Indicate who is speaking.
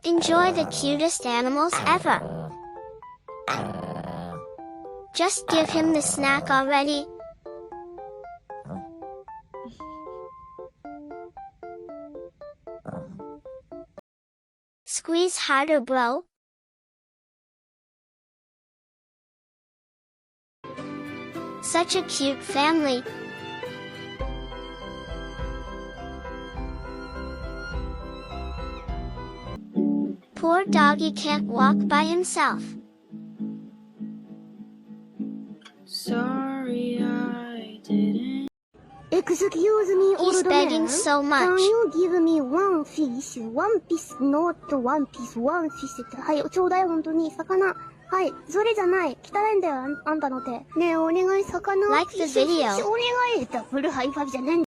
Speaker 1: Enjoy the cutest animals ever. Just give him the snack already. Squeeze harder, bro. Such a cute family. Poor doggy can't walk by himself.
Speaker 2: Sorry I didn't.
Speaker 3: Excuse me,
Speaker 1: He's
Speaker 3: old
Speaker 1: begging
Speaker 3: man.
Speaker 1: so much.
Speaker 3: Can you give me one fish? One piece, not one piece, one fish って。はい、ちょうだい、本当に。魚。はい、それじゃない。汚いんだよ、あんたの手。ねえ、お願い、魚。
Speaker 1: Like the video.
Speaker 3: お願い。ダブルハイファイブじゃないんだ。